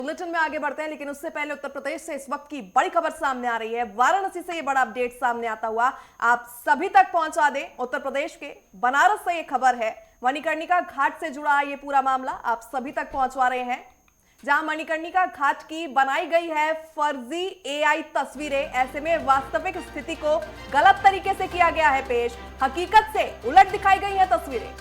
Bulletin में आगे बढ़ते हैं, लेकिन उससे पहले उत्तर प्रदेश से इस वक्त की बड़ी खबर सामने आ रही है। वाराणसी से ये बड़ा अपडेट सामने आता हुआ आप सभी तक पहुंचा दें। उत्तर प्रदेश के बनारस से ये खबर है। मणिकर्णिका घाट से जुड़ा ये पूरा मामला आप सभी तक पहुंचा रहे हैं, जहां मणिकर्णिका घाट की बनाई गई है फर्जी एआई तस्वीरें। ऐसे में वास्तविक स्थिति को गलत तरीके से किया गया है पेश, हकीकत से उलट दिखाई गई है तस्वीरें।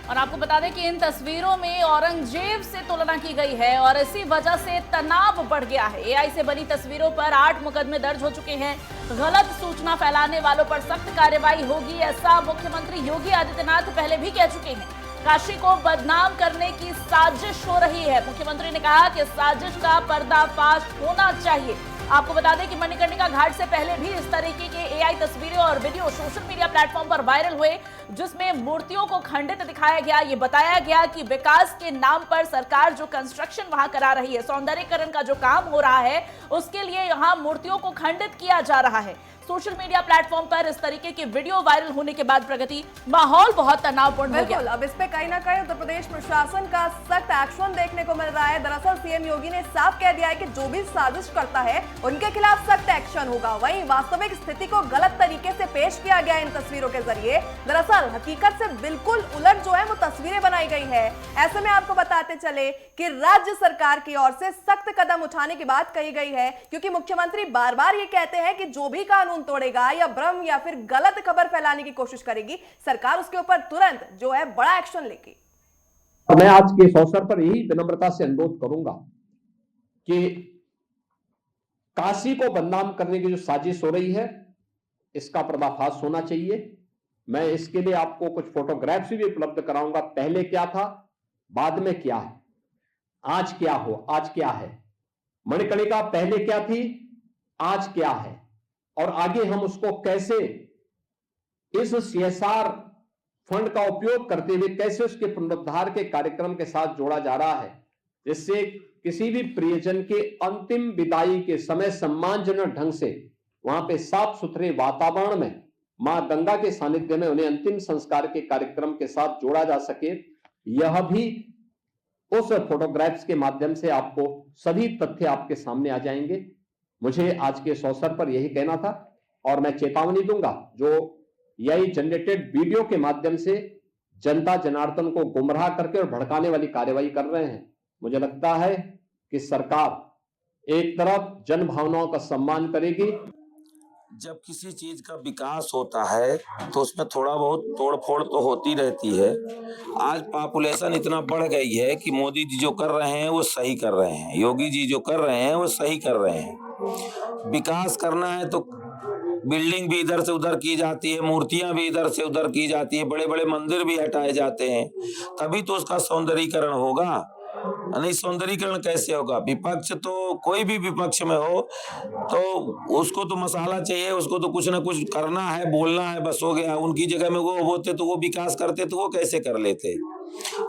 और आपको बता दें कि इन तस्वीरों में औरंगजेब से तुलना की गई है और इसी वजह से तनाव बढ़ गया है। एआई से बनी तस्वीरों पर 8 मुकदमे दर्ज हो चुके हैं। गलत सूचना फैलाने वालों पर सख्त कार्रवाई होगी, ऐसा मुख्यमंत्री योगी आदित्यनाथ पहले भी कह चुके हैं। काशी को बदनाम करने की साजिश हो रही है। मुख्यमंत्री ने कहा कि साजिश का पर्दाफाश होना चाहिए। आपको बता दें कि मणिकर्णिका घाट से पहले भी इस तरीके के एआई तस्वीरें और वीडियो सोशल मीडिया प्लेटफॉर्म पर वायरल हुए, जिसमें मूर्तियों को खंडित दिखाया गया। ये बताया गया कि विकास के नाम पर सरकार जो कंस्ट्रक्शन वहां करा रही है, सौंदर्यीकरण का जो काम हो रहा है, उसके लिए यहां मूर्तियों को खंडित किया जा रहा है। सोशल मीडिया प्लेटफॉर्म पर इस तरीके के वीडियो वायरल होने के बाद प्रगति माहौल बहुत तनावपूर्ण हो गया। अब इस पे कहीं ना कहीं उत्तर प्रदेश प्रशासन का सख्त एक्शन देखने को मिल रहा है। दरअसल सीएम योगी ने साफ कह दिया है कि जो भी साजिश करता है उनके खिलाफ सख्त एक्शन होगा। वहीं वास्तविक स्थिति को गलत तरीके से पेश किया गया इन तस्वीरों के जरिए। दरअसल हकीकत से बिल्कुल उलट जो है वो तस्वीरें बनाई गई है। ऐसे में आपको बताते चले कि राज्य सरकार की ओर से सख्त कदम उठाने की बात कही गई है, क्योंकि मुख्यमंत्री बार बार ये कहते हैं कि जो भी कानून तोड़ेगा या भ्रम या फिर गलत खबर फैलाने की कोशिश करेगी, सरकार उसके ऊपर तुरंत जो है बड़ा एक्शन लेगी। मैं आज के इस अवसर पर यही विनम्रता से अनुरोध करूंगा कि काशी को बदनाम करने की जो साजिश हो रही है, इसका पर्दाफाश होना चाहिए। मैं इसके लिए आपको कुछ फोटोग्राफ्स भी उपलब्ध कराऊंगा। पहले क्या था, बाद में क्या है, आज क्या है। मणिकर्णिका पहले क्या थी, आज क्या है, और आगे हम उसको कैसे इस सीएसआर फंड का उपयोग करते हुए कैसे उसके पुनरुद्धार के कार्यक्रम के साथ जोड़ा जा रहा है, जिससे किसी भी प्रियजन के अंतिम विदाई के समय सम्मानजनक ढंग से वहां पे साफ सुथरे वातावरण में मां गंगा के सानिध्य में उन्हें अंतिम संस्कार के कार्यक्रम के साथ जोड़ा जा सके। यह भी उस फोटोग्राफ्स के माध्यम से आपको सभी तथ्य आपके सामने आ जाएंगे। मुझे आज के इस अवसर पर यही कहना था, और मैं चेतावनी दूंगा जो यही जनरेटेड वीडियो के माध्यम से जनता जनार्दन को गुमराह करके और भड़काने वाली कार्रवाई कर रहे हैं। मुझे लगता है कि सरकार एक तरफ जन भावनाओं का सम्मान करेगी। जब किसी चीज का विकास होता है तो उसमें थोड़ा बहुत तोड़ फोड़ तो होती रहती है। आज पॉपुलेशन इतना बढ़ गई है कि मोदी जी जो कर रहे हैं वो सही कर रहे हैं, योगी जी जो कर रहे हैं वो सही कर रहे हैं। विकास करना है तो बिल्डिंग भी इधर से उधर की जाती है, मूर्तियां भी इधर से उधर की जाती है, बड़े बड़े मंदिर भी हटाए जाते हैं, तभी तो उसका सौंदर्यीकरण होगा। नहीं सौंदर्यीकरण कैसे होगा? विपक्ष तो कोई भी विपक्ष में हो तो उसको तो मसाला चाहिए, उसको तो कुछ ना कुछ करना है, बोलना है, बस हो गया। उनकी जगह में वो होते तो वो विकास करते तो वो कैसे कर लेते।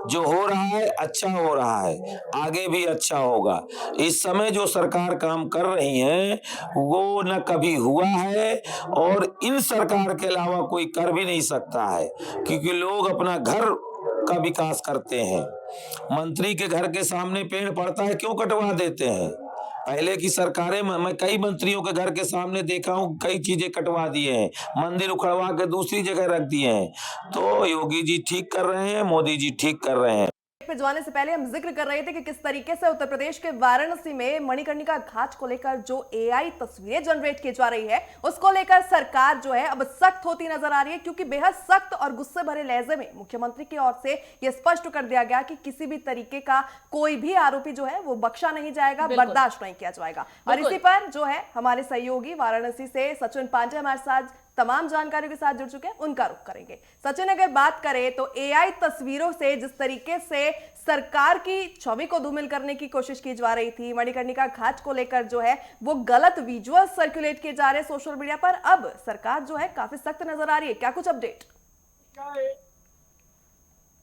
जो हो रहा है अच्छा हो रहा है, आगे भी अच्छा होगा। इस समय जो सरकार काम कर रही है वो न कभी हुआ है और इन सरकार के अलावा कोई कर भी नहीं सकता है, क्योंकि लोग अपना घर का विकास करते हैं। मंत्री के घर के सामने पेड़ पड़ता है, क्यों कटवा देते हैं? पहले की सरकारें, मैं कई मंत्रियों के घर के सामने देखा हूं, कई चीजें कटवा दिए हैं, मंदिर उखड़वा के दूसरी जगह रख दिए हैं। तो योगी जी ठीक कर रहे हैं, मोदी जी ठीक कर रहे हैं। पे जाने से पहले हम जिक्र कर रहे थे कि किस तरीके से उत्तर प्रदेश के वाराणसी में मणिकर्णिका घाट को लेकर जो एआई तस्वीरें जनरेट की जा रही है, उसको लेकर सरकार जो है अब सख्त होती नजर आ रही है, क्योंकि बेहद सख्त और गुस्से भरे लहजे में मुख्यमंत्री की ओर से यह स्पष्ट कर दिया गया कि किसी भी तरीके का कोई भी आरोपी जो है वो बख्शा नहीं जाएगा, बर्दाश्त नहीं किया जाएगा। और इसी पर जो है हमारे सहयोगी वाराणसी से सचिन पांडे हमारे साथ तमाम जानकारियों के साथ जुड़ चुके हैं, उनका रुख करेंगे। सचिन, अगर बात करें तो एआई तस्वीरों से जिस तरीके से सरकार की छवि को धूमिल करने की कोशिश की जा रही थी, मणिकर्णिका घाट को लेकर जो है वो गलत विजुअल सर्कुलेट किए जा रहे हैं सोशल मीडिया पर, अब सरकार जो है काफी सख्त नजर आ रही है। क्या कुछ अपडेट?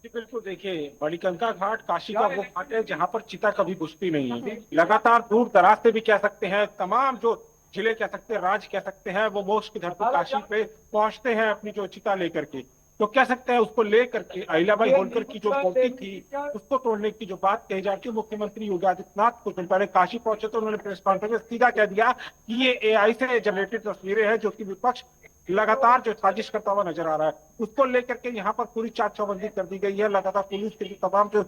जी बिल्कुल, देखिए मणिकर्णिका घाट काशी का वो घाट है जहां पर चिता कभी बुझती नहीं है। लगातार दूर दराज से भी कह सकते हैं, तमाम जो जिले कह सकते हैं, राज्य कह सकते हैं, वो मोक्ष की धरती काशी पे पहुंचते हैं अपनी जो चिता लेकर के। तो कह सकते हैं उसको लेकर के अहिल्याबाई होलकर की जो मूर्ति थी उसको तोड़ने की जो बात कही जाती है, मुख्यमंत्री योगी आदित्यनाथ कुछ दिन पहले काशी पहुंचे तो उन्होंने प्रेस कॉन्फ्रेंस में सीधा कह दिया कि ये एआई से जनरेटेड तस्वीरें हैं जो कि विपक्ष लगातार जो साजिश करता हुआ नजर आ रहा है। उसको लेकर के यहाँ पर पूरी चाक चौबंदी कर दी गई है। लगातार पुलिस के जो तमाम जो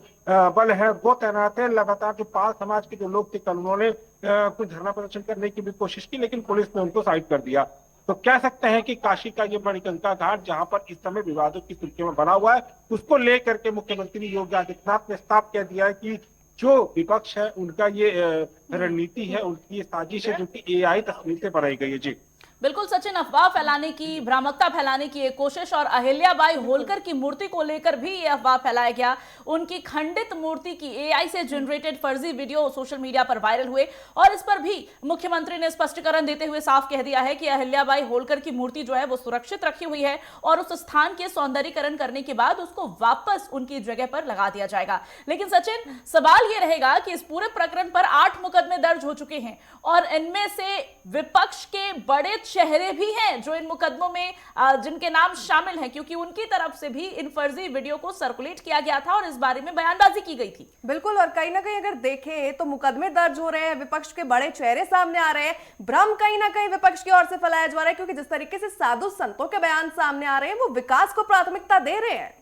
बल है वो तैनात है। लगातार जो पाल समाज के जो लोग थे कल उन्होंने कुछ धरना प्रदर्शन करने की भी कोशिश की, लेकिन पुलिस ने उनको साइड कर दिया। तो कह सकते हैं कि काशी का ये मणिकंका घाट जहां पर इस समय विवादों की सुर्खियों में बना हुआ है, उसको लेकर के मुख्यमंत्री योगी आदित्यनाथ ने साफ कह दिया है कि जो विपक्ष है उनका ये रणनीति है, उनकी ये साजिश है जो कि एआई तस्वीर से बनाई गई है। जी बिल्कुल सचिन, अफवाह फैलाने की, भ्रामकता फैलाने की एक कोशिश, और अहिल्याबाई होलकर की मूर्ति को लेकर भी यह अफवाह फैलाया गया। उनकी खंडित मूर्ति की एआई से जनरेटेड फर्जी वीडियो सोशल मीडिया पर वायरल हुए और इस पर भी मुख्यमंत्री ने स्पष्टीकरण देते हुए साफ कह दिया है कि अहिल्याबाई होलकर की मूर्ति जो है वो सुरक्षित रखी हुई है और उस स्थान के सौंदर्यीकरण करने के बाद उसको वापस उनकी जगह पर लगा दिया जाएगा। लेकिन सचिन, सवाल यह रहेगा कि इस पूरे प्रकरण पर 8 मुकदमे दर्ज हो चुके हैं और इनमें से विपक्ष के बड़े चेहरे भी हैं जो इन मुकदमों में जिनके नाम शामिल हैं, क्योंकि उनकी तरफ से भी इन फर्जी वीडियो को सर्कुलेट किया गया था और इस बारे में बयानबाजी की गई थी। बिल्कुल, और कहीं ना कहीं अगर देखें तो मुकदमे दर्ज हो रहे हैं, विपक्ष के बड़े चेहरे सामने आ रहे हैं, भ्रम कहीं ना कहीं विपक्ष की ओर से फैलाया जा रहा है, क्योंकि जिस तरीके से साधु संतों के बयान सामने आ रहे हैं वो विकास को प्राथमिकता दे रहे हैं।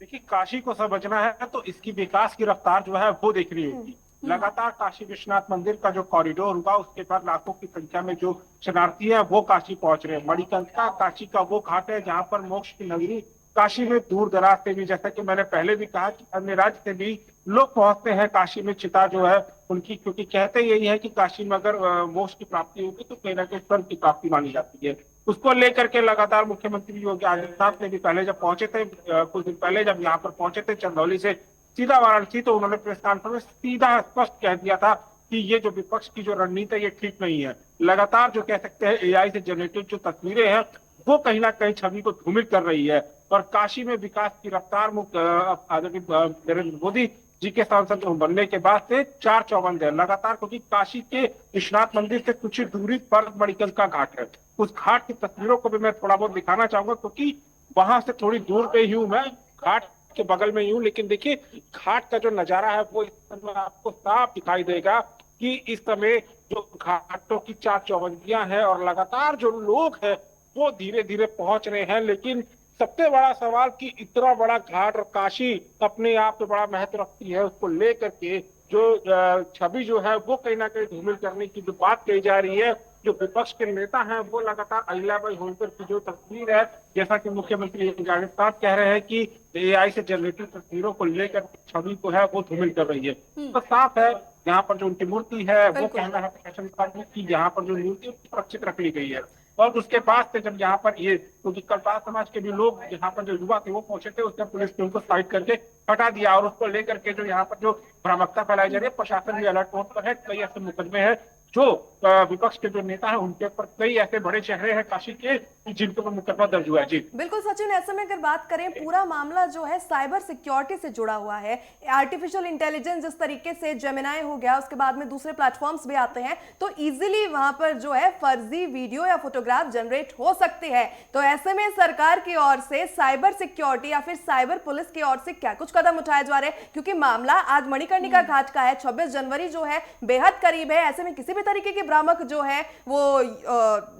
देखिए, काशी को समझना है तो इसकी विकास की रफ्तार जो है वो देखनी होगी। लगातार काशी विश्वनाथ मंदिर का जो कॉरिडोर हुआ उसके बाद लाखों की संख्या में जो शरणार्थी है वो काशी पहुंच रहे हैं। मणिकंका काशी का वो घाट है जहां पर मोक्ष की नगरी काशी में दूर दराज से भी, जैसा कि मैंने पहले भी कहा कि अन्य राज्य से भी लोग पहुंचते हैं काशी में चिता जो है उनकी, क्योंकि कहते यही है कि काशी में अगर मोक्ष की प्राप्ति होगी तो कहीं ना कहीं स्वर्ग की प्राप्ति मानी जाती है। उसको लेकर के लगातार मुख्यमंत्री योगी आदित्यनाथ ने भी पहले जब पहुंचे थे, कुछ दिन पहले जब यहाँ पर पहुंचे थे चंदौली से सीधा वाराणसी, तो उन्होंने प्रेस कॉन्फ्रेंस में सीधा स्पष्ट कह दिया था कि ये जो विपक्ष की जो रणनीति है ये ठीक नहीं है। लगातार जो कह सकते हैं एआई से जनरेटेड जो तस्वीरें हैं वो कहीं ना कहीं छवि को धूमिल कर रही है और काशी में विकास की रफ्तार नरेंद्र मोदी जी के सांसद बनने के बाद से चार चौबंद है लगातार, क्योंकि काशी के विश्वनाथ मंदिर से कुछ ही दूरी पर मणिकंका घाट है। उस घाट की तस्वीरों को भी मैं थोड़ा बहुत दिखाना चाहूंगा, क्योंकि वहां से थोड़ी दूर पे ही हूं मैं, घाट के बगल में ही हूं, लेकिन देखिए घाट का जो नजारा है वो इस समय आपको साफ दिखाई देगा कि इस समय जो घाटों की चार चौबंदियां हैं और लगातार जो लोग हैं वो धीरे धीरे पहुंच रहे हैं। लेकिन सबसे बड़ा सवाल कि इतना बड़ा घाट और काशी अपने आप में बड़ा महत्व रखती है, उसको लेकर के जो छवि जो है वो कहीं ना कहीं धूमिल करने की जो बात कही जा रही है। जो विपक्ष के नेता हैं वो लगातार अहिल्याबाई होलकर की जो तस्वीर है, जैसा कि मुख्यमंत्री योगी आदित्यनाथ कह रहे हैं कि एआई से जनरेटेड तस्वीरों को लेकर छवि को है वो धूमिल कर रही है। तो साफ है यहाँ पर जो उनकी मूर्ति है वो कहना है प्रशासन विभाग में कि यहाँ पर जो मूर्ति सुरक्षित रख ली गई है। और उसके बाद से जब यहाँ पर ये क्योंकि कलपाल समाज के भी लोग यहाँ पर जो युवा थे वो पहुंचे थे, उसने पुलिस ने उनको साइड करके हटा दिया और उसको लेकर के जो यहाँ पर जो भ्रामकता फैलाई जा रही है, प्रशासन भी अलर्ट मोड पर है। कई ऐसे मुकदमे हैं जो विपक्ष के जो नेता हैं उनके ऊपर कई ऐसे बड़े चेहरे हैं काशी के जिनके ऊपर मुकदमा दर्ज हुआ है। जी बिल्कुल सचिन, ऐसे में अगर बात करें पूरा मामला जो है साइबर सिक्योरिटी से जुड़ा हुआ है, आर्टिफिशियल इंटेलिजेंस जिस तरीके से जेमिनाई हो गया, उसके बाद में दूसरे प्लेटफॉर्म्स भी आते हैं, तो इजीली वहां पर जो है फर्जी वीडियो या फोटोग्राफ जनरेट हो सकते हैं। तो ऐसे में सरकार की ओर से साइबर सिक्योरिटी या फिर साइबर पुलिस की ओर से क्या कुछ कदम उठाए जा रहे हैं, क्योंकि मामला आज मणिकर्णिका घाट का है, 26 जनवरी जो है बेहद करीब है। ऐसे में किसी भी तरीके की भ्रामक जो है वो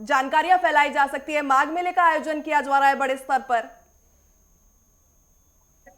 जानकारियां फैलाई जा सकती है। माघ मेले का आयोजन किया जा रहा है बड़े स्तर पर।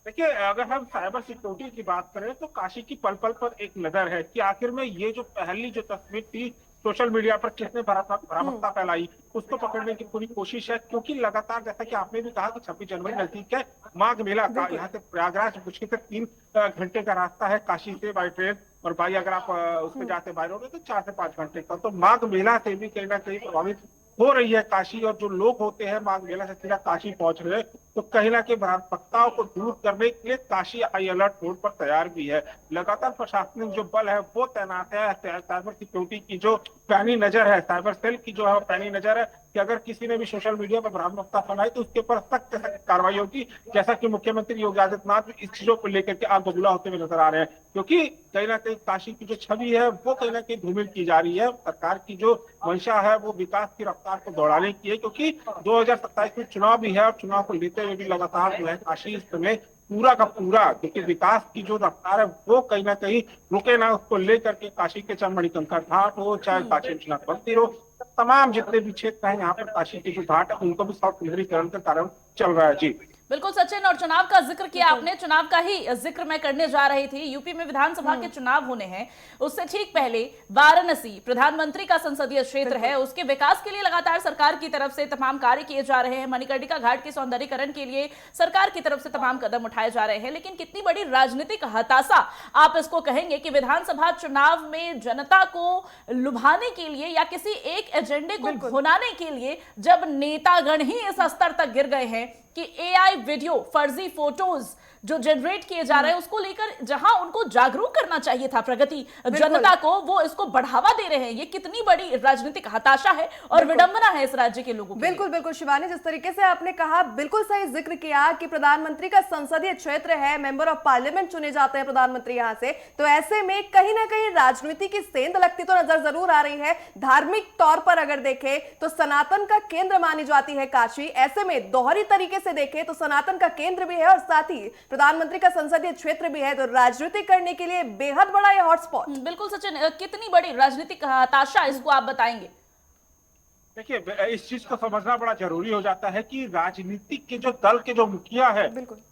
देखिए, अगर हम साइबर सिक्योरिटी की बात करें तो काशी की पल पल पर एक नजर है कि आखिर में ये जो पहली जो तस्वीर थी सोशल मीडिया पर किसने भ्रामकता फैलाई, उसको पकड़ने की पूरी कोशिश है। क्योंकि लगातार जैसा कि आपने भी कहा कि 26 जनवरी नजदीक है, माघ मेला का यहाँ से प्रयागराज मुश्किल से 3 घंटे का रास्ता है काशी से बाई ट्रेन, और भाई अगर आप उसमें जाते बाय रोड तो 4 से 5 घंटे का। तो माघ मेला से भी कहीं ना कहीं प्रभावित हो रही है काशी, और जो लोग होते हैं माघ मेला से सीधा काशी पहुंच रहे हैं, तो कहीं ना कहीं भ्रामकताओं को दूर करने के लिए काशी हाई अलर्ट मोड पर तैयार भी है। लगातार प्रशासनिक जो बल है वो तैनात है। साइबर सिक्योरिटी की जो पैनी नजर है, साइबर सेल की जो है पैनी नजर है, कि अगर किसी ने भी सोशल मीडिया पर भ्रामकता फैलाई तो उसके ऊपर सख्त से सख्त कार्रवाई होगी, जैसा कि मुख्यमंत्री योगी आदित्यनाथ भी इस चीजों को लेकर के आग बबूला होते हुए नजर आ रहे हैं। क्योंकि कहीं ना कहीं काशी की जो छवि है वो कहीं ना कहीं धूमिल की जा रही है। सरकार की जो मंशा है वो विकास की रफ्तार को दौड़ाने की है, क्योंकि 2027 में चुनाव भी है और चुनाव को लेते हुए भी लगातार जो है काशी इस समय पूरा का पूरा, क्योंकि विकास की जो रफ्तार है वो कहीं ना कहीं रुके ना, उसको लेकर के काशी के चाहे मणिकंका घाट हो, चाहे काशी विश्वनाथ मंदिर हो, तमाम जितने भी क्षेत्र हैं यहाँ पर काशी के जो घाट है उनको भी सॉफ्ट सुंदरीकरण का कार्य चल रहा है। जी बिल्कुल सचिन, और चुनाव का जिक्र किया आपने, चुनाव का ही जिक्र मैं करने जा रही थी। यूपी में विधानसभा के चुनाव होने हैं, उससे ठीक पहले वाराणसी प्रधानमंत्री का संसदीय क्षेत्र है, उसके विकास के लिए लगातार सरकार की तरफ से तमाम कार्य किए जा रहे हैं। मणिकर्णिका घाट के सौंदर्यीकरण के लिए सरकार की तरफ से तमाम कदम उठाए जा रहे हैं, लेकिन कितनी बड़ी राजनीतिक हताशा आप इसको कहेंगे कि विधानसभा चुनाव में जनता को लुभाने के लिए या किसी एक एजेंडे को भुनाने के लिए जब नेतागण ही इस स्तर तक गिर गए हैं कि एआई वीडियो, फर्जी फोटोज जो जनरेट किए जा रहे हैं उसको लेकर जहां उनको जागरूक करना चाहिए था प्रगति जनता को, वो इसको बढ़ावा दे रहे हैं। ये कितनी बड़ी राजनीतिक हताशा है और विडंबना है इस राज्य के लोगों की। बिल्कुल बिल्कुल शिवानी, जिस तरीके से आपने कहा बिल्कुल सही जिक्र किया कि प्रधानमंत्री का संसदीय क्षेत्र है, मेंबर ऑफ पार्लियामेंट चुने जाते हैं प्रधानमंत्री यहां से, तो ऐसे में कहीं ना कहीं राजनीति की सेंध लगती तो नजर जरूर आ रही है। धार्मिक तौर पर अगर देखें तो सनातन का केंद्र मानी जाती है काशी, ऐसे में दोहरी तरीके से देखें तो सनातन का केंद्र भी है और साथ ही प्रधानमंत्री का संसदीय क्षेत्र भी है, तो राजनीति करने के लिए बेहद बड़ा ये हॉटस्पॉट। बिल्कुल सचिन, कितनी बड़ी राजनीतिक हताशा इसको आप बताएंगे? देखिए, इस चीज को समझना बड़ा जरूरी हो जाता है कि राजनीतिक के जो दल के जो मुखिया है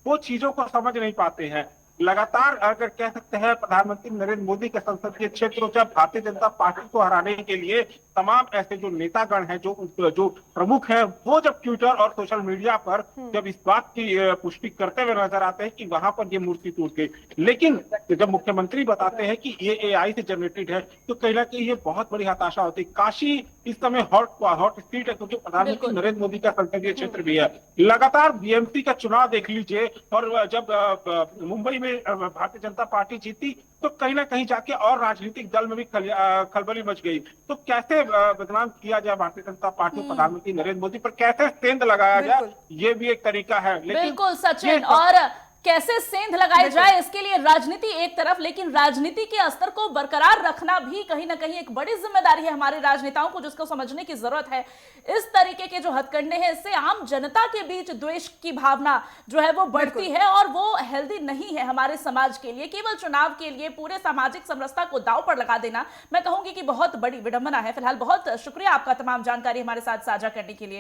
वो चीजों को समझ नहीं पाते हैं। लगातार अगर कह सकते हैं प्रधानमंत्री नरेंद्र मोदी के संसदीय क्षेत्रों से भारतीय जनता पार्टी को हराने के लिए तमाम ऐसे जो नेतागण हैं, जो प्रमुख हैं, वो जब ट्विटर और सोशल मीडिया पर जब इस बात की पुष्टि करते हुए नजर आते हैं कि वहां पर ये मूर्ति टूट गई, लेकिन जब मुख्यमंत्री बताते हैं कि ये एआई से जनरेटेड है तो कहीं ना कहीं ये बहुत बड़ी हताशा होती है। काशी इस समय हॉट स्ट्रीट है क्योंकि प्रधानमंत्री नरेंद्र मोदी का संसदीय क्षेत्र भी है। लगातार बीएमसी का चुनाव देख लीजिए, और जब मुंबई में भारतीय जनता पार्टी जीती तो कहीं ना कहीं जाके और राजनीतिक दल में भी खलबली मच गई। तो कैसे बदनाम किया जाए भारतीय जनता पार्टी, प्रधानमंत्री नरेंद्र मोदी पर कैसे सेंध लगाया जाए, ये भी एक तरीका है। बिल्कुल सचिन, और कैसे सेंध लगाई जाए इसके लिए राजनीति एक तरफ, लेकिन राजनीति के स्तर को बरकरार रखना भी कहीं ना कहीं एक बड़ी जिम्मेदारी है हमारे राजनेताओं को, जिसको समझने की जरूरत है। इस तरीके के जो हथकंडे हैं इससे आम जनता के बीच द्वेष की भावना जो है वो बढ़ती है और वो हेल्दी नहीं है हमारे समाज के लिए। केवल चुनाव के लिए पूरे सामाजिक समरसता को दांव पर लगा देना मैं कहूंगी कि बहुत बड़ी विडंबना है। फिलहाल बहुत शुक्रिया आपका तमाम जानकारी हमारे साथ साझा करने के लिए।